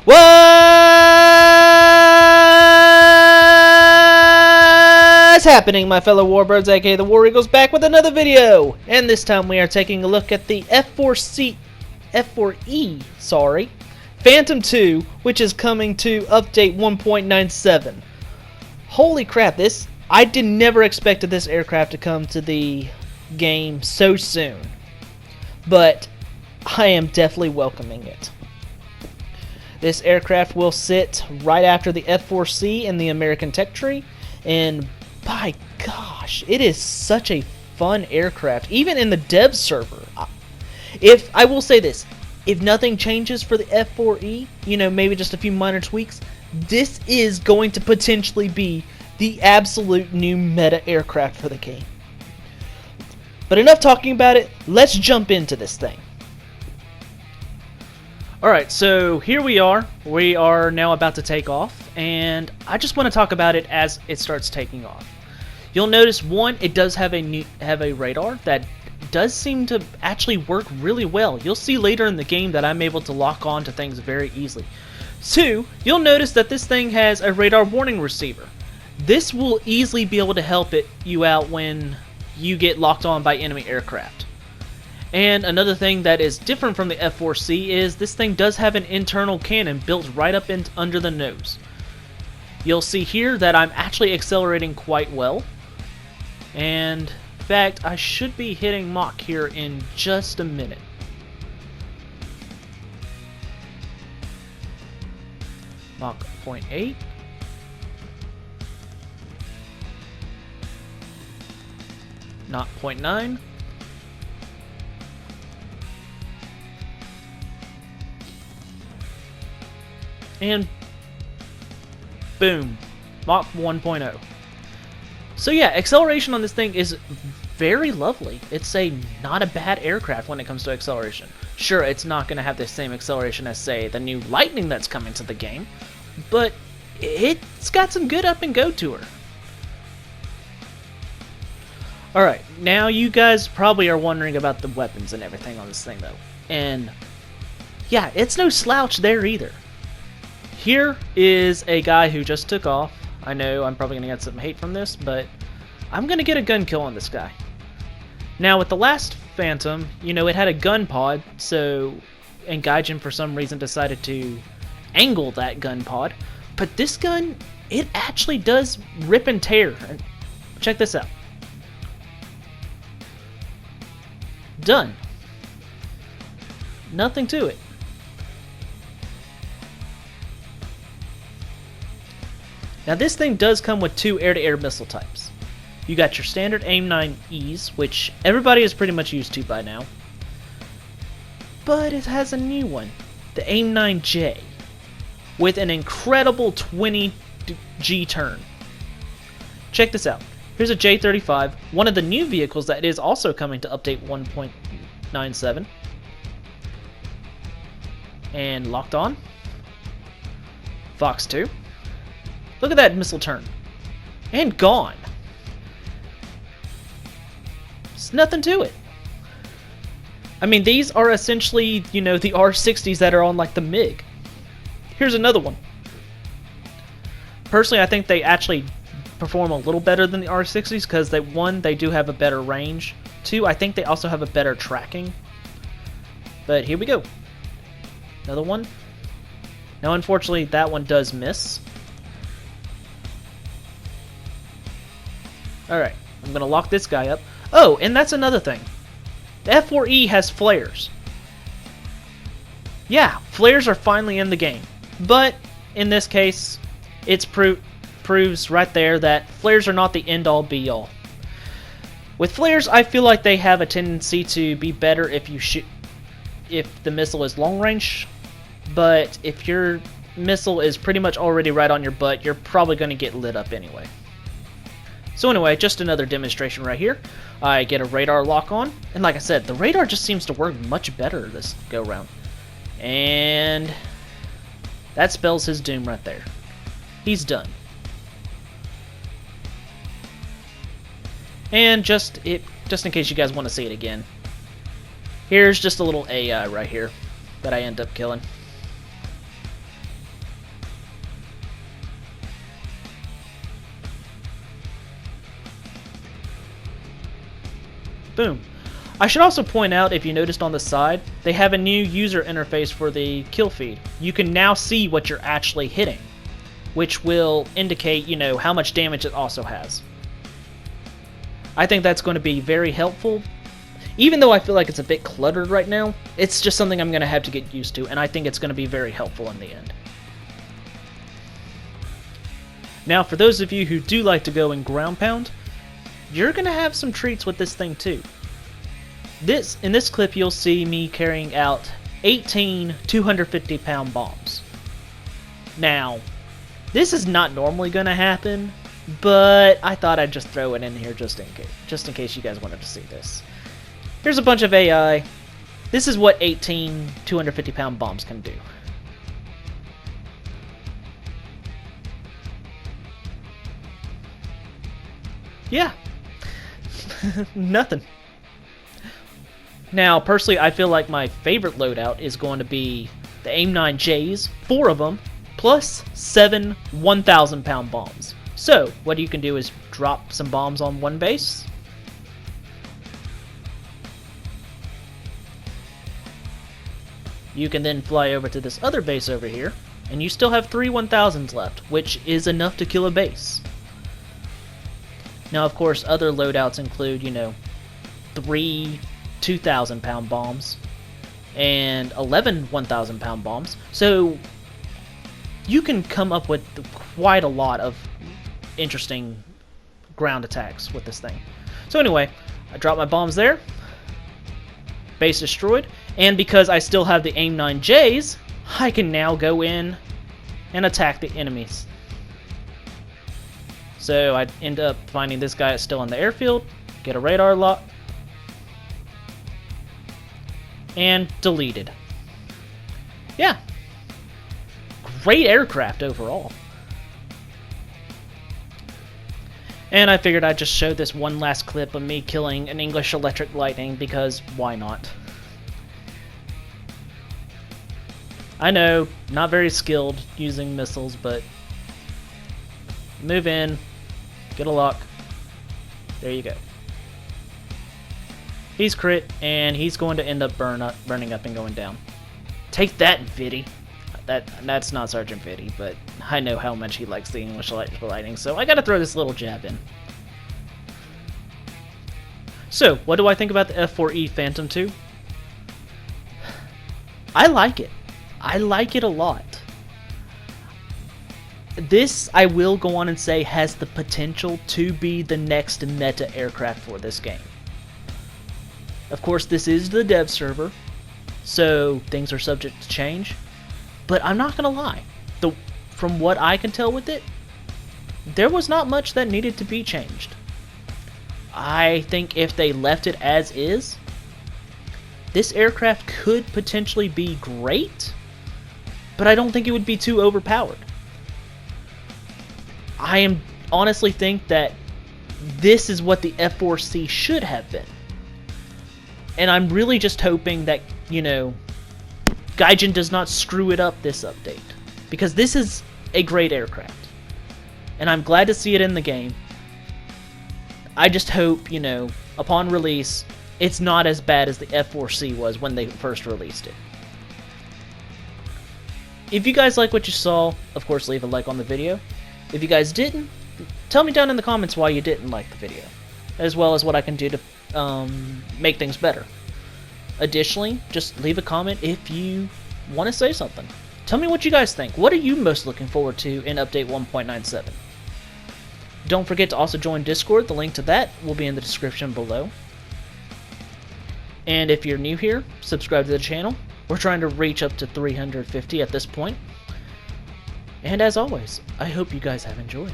What's happening, my fellow warbirds, aka the War Eagles, back with another video! And this time we are taking a look at the F-4E, Phantom 2, which is coming to update 1.97. Holy crap, I did never expected this aircraft to come to the game so soon. But I am definitely welcoming it. This aircraft will sit right after the F-4C in the American tech tree, and by gosh, it is such a fun aircraft, even in the dev server. If I will say this, if nothing changes for the F-4E, maybe just a few minor tweaks, this is going to potentially be the absolute new meta aircraft for the game. But enough talking about it, let's jump into this thing. Alright, so here we are. We are now about to take off, and I just want to talk about it as it starts taking off. You'll notice, one, it does have a radar that does seem to actually work really well. You'll see later in the game that I'm able to lock on to things very easily. Two, you'll notice that this thing has a radar warning receiver. This will easily be able to help you out when you get locked on by enemy aircraft. And another thing that is different from the F-4C is this thing does have an internal cannon built right up under the nose. You'll see here that I'm actually accelerating quite well. And in fact, I should be hitting Mach here in just a minute. Mach 0.8. Not 0.9. And boom, Mach 1.0. So yeah, acceleration on this thing is very lovely. It's not a bad aircraft when it comes to acceleration. Sure, it's not going to have the same acceleration as, say, the new Lightning that's coming to the game, but it's got some good up and go to her. Alright, now you guys probably are wondering about the weapons and everything on this thing though. And yeah, it's no slouch there either. Here is a guy who just took off. I know I'm probably going to get some hate from this, but I'm going to get a gun kill on this guy. Now, with the last Phantom, it had a gun pod, and Gaijin for some reason decided to angle that gun pod. But this gun, it actually does rip and tear. Check this out. Done. Nothing to it. Now this thing does come with two air-to-air missile types. You got your standard AIM-9Es, which everybody is pretty much used to by now. But it has a new one, the AIM-9J, with an incredible 20G turn. Check this out. Here's a J-35, one of the new vehicles that is also coming to update 1.97. And locked on. Fox 2. Look at that missile turn. And gone. There's nothing to it. I mean, these are essentially, the R-60s that are on, like, the MiG. Here's another one. Personally, I think they actually perform a little better than the R-60s because, one, they do have a better range. Two, I think they also have a better tracking. But here we go. Another one. Now, unfortunately, that one does miss. Alright, I'm going to lock this guy up. Oh, and that's another thing. The F-4E has flares. Yeah, flares are finally in the game. But, in this case, it proves right there that flares are not the end-all be-all. With flares, I feel like they have a tendency to be better if the missile is long-range. But if your missile is pretty much already right on your butt, you're probably going to get lit up anyway. So anyway, just another demonstration right here. I get a radar lock on, and like I said, the radar just seems to work much better this go-round. And that spells his doom right there. He's done. And just in case you guys want to see it again, here's just a little AI right here that I end up killing. Boom. I should also point out, if you noticed on the side, they have a new user interface for the kill feed. You can now see what you're actually hitting, which will indicate, you know, how much damage it also has. I think that's going to be very helpful. Even though I feel like it's a bit cluttered right now, it's just something I'm going to have to get used to, and I think it's going to be very helpful in the end. Now, for those of you who do like to go and ground pound, you're going to have some treats with this thing too. In this clip, you'll see me carrying out 18 250-pound bombs. Now, this is not normally going to happen, but I thought I'd just throw it in here just in case you guys wanted to see this. Here's a bunch of AI. This is what 18 250-pound bombs can do. Yeah. Nothing. Now, personally, I feel like my favorite loadout is going to be the AIM-9Js, 4 of them, plus 7 1,000-pound bombs. So, what you can do is drop some bombs on one base. You can then fly over to this other base over here, and you still have 3 1,000s left, which is enough to kill a base. Now, of course, other loadouts include, you know, 3 2,000-pound bombs and 11 1,000-pound bombs. So you can come up with quite a lot of interesting ground attacks with this thing. So anyway, I dropped my bombs there. Base destroyed. And because I still have the AIM-9Js, I can now go in and attack the enemies. So I end up finding this guy still on the airfield, get a radar lock, and deleted. Yeah. Great aircraft overall. And I figured I'd just show this one last clip of me killing an English Electric Lightning, because why not? I know, not very skilled using missiles, but move in, get a lock, there you go. He's crit, and he's going to end up burning up and going down. Take that, Viddy. That's not Sergeant Viddy, but I know how much he likes the English Lightning, so I gotta throw this little jab in. So, what do I think about the F-4E Phantom II? I like it. I like it a lot. This, I will go on and say, has the potential to be the next meta aircraft for this game. Of course, this is the dev server, so things are subject to change. But I'm not gonna lie, from what I can tell with it, there was not much that needed to be changed. I think if they left it as is, this aircraft could potentially be great, but I don't think it would be too overpowered. I honestly think that this is what the F-4C should have been. And I'm really just hoping that, you know, Gaijin does not screw it up this update. Because this is a great aircraft. And I'm glad to see it in the game. I just hope, you know, upon release, it's not as bad as the F-4C was when they first released it. If you guys like what you saw, of course leave a like on the video. If you guys didn't, tell me down in the comments why you didn't like the video. As well as what I can do to make things better. Additionally, just leave a comment if you want to say something. Tell me what you guys think. What are you most looking forward to in Update 1.97? Don't forget to also join Discord. The link to that will be in the description below. And if you're new here, subscribe to the channel. We're trying to reach up to 350 at this point. And as always, I hope you guys have enjoyed.